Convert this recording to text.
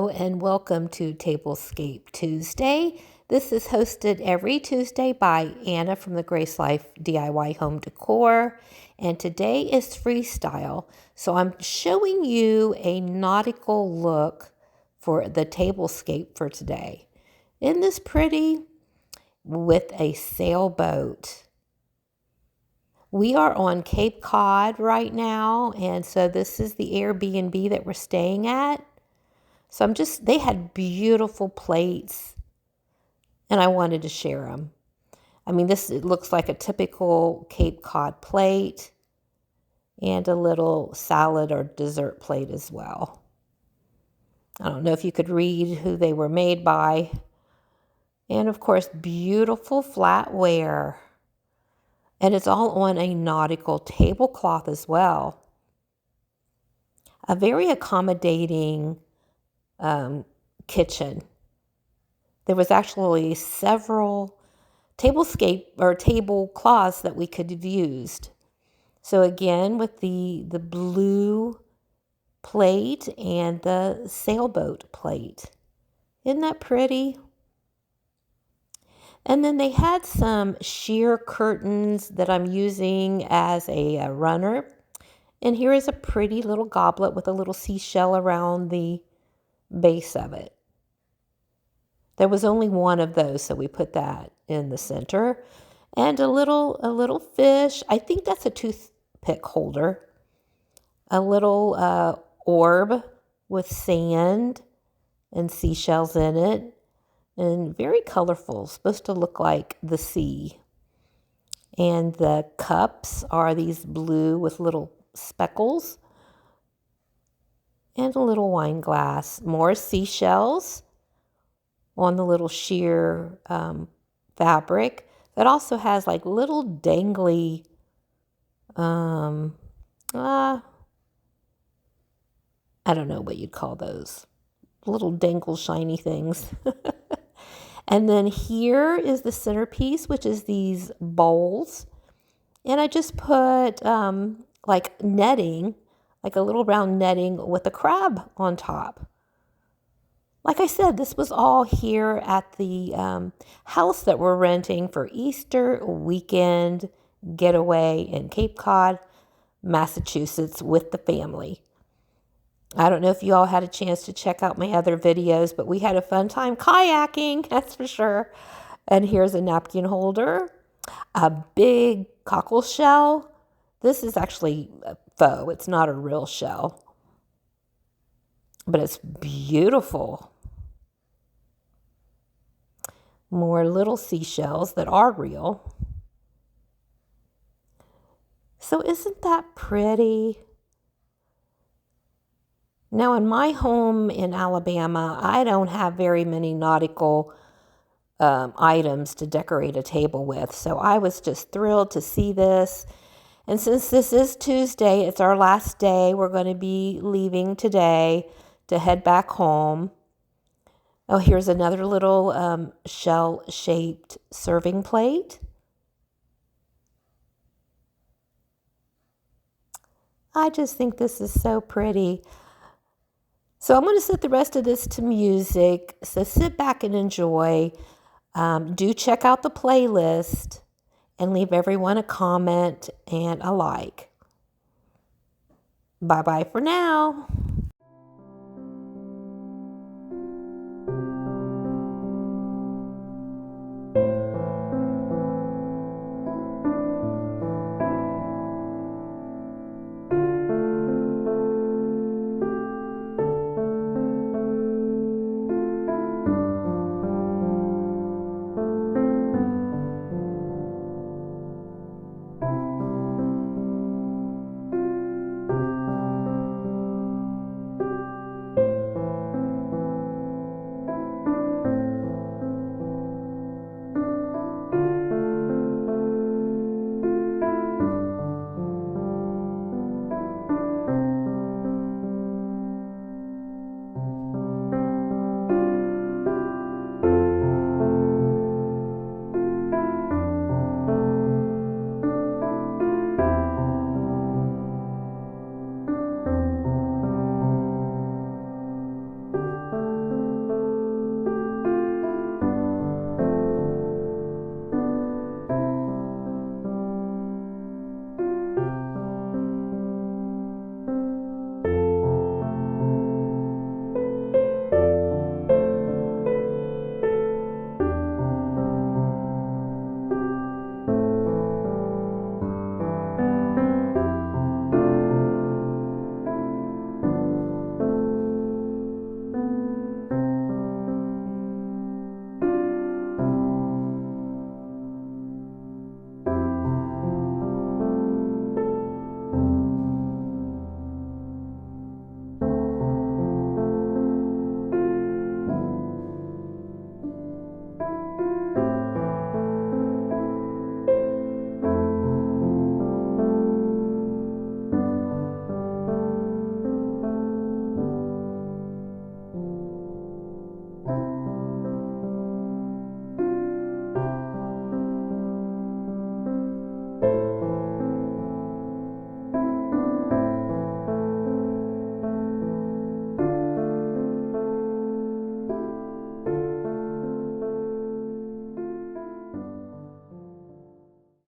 and welcome to Tablescape Tuesday. This is hosted every Tuesday by Anna from the Grace Life DIY Home Decor, and today is freestyle. So I'm showing you a nautical look for the tablescape for today. Isn't this pretty? With a sailboat. We are on Cape Cod right now, and so this is the Airbnb that we're staying at. So they had beautiful plates, and I wanted to share them. I mean, it looks like a typical Cape Cod plate, and a little salad or dessert plate as well. I don't know if you could read who they were made by. And of course, beautiful flatware. And it's all on a nautical tablecloth as well. A very accommodating kitchen. There was actually several tablecloths that we could have used. So again, with the blue plate and the sailboat plate. Isn't that pretty? And then they had some sheer curtains that I'm using as a runner. And here is a pretty little goblet with a little seashell around the base of it. There was only one of those, so we put that in the center. And a little fish. I think that's a toothpick holder. A little orb with sand and seashells in it. And very colorful, supposed to look like the sea. And the cups are these blue with little speckles. And a little wine glass. More seashells on the little sheer fabric that also has like little dangly, I don't know what you'd call those. Little dangle shiny things. And then here is the centerpiece, which is these bowls. And I just put like netting, like a little round netting with a crab on top. Like I said, this was all here at the house that we're renting for Easter weekend getaway in Cape Cod, Massachusetts with the family. I don't know if you all had a chance to check out my other videos, but we had a fun time kayaking, that's for sure. And here's a napkin holder, a big cockle shell. This is actually a faux, it's not a real shell. But it's beautiful. More little seashells that are real. So isn't that pretty? Now in my home in Alabama, I don't have very many nautical items to decorate a table with. So I was just thrilled to see this. And since this is Tuesday, it's our last day. We're going to be leaving today to head back home. Oh, here's another little shell-shaped serving plate. I just think this is so pretty. So I'm going to set the rest of this to music. So sit back and enjoy. Do check out the playlist and leave everyone a comment and a like. Bye-bye for now.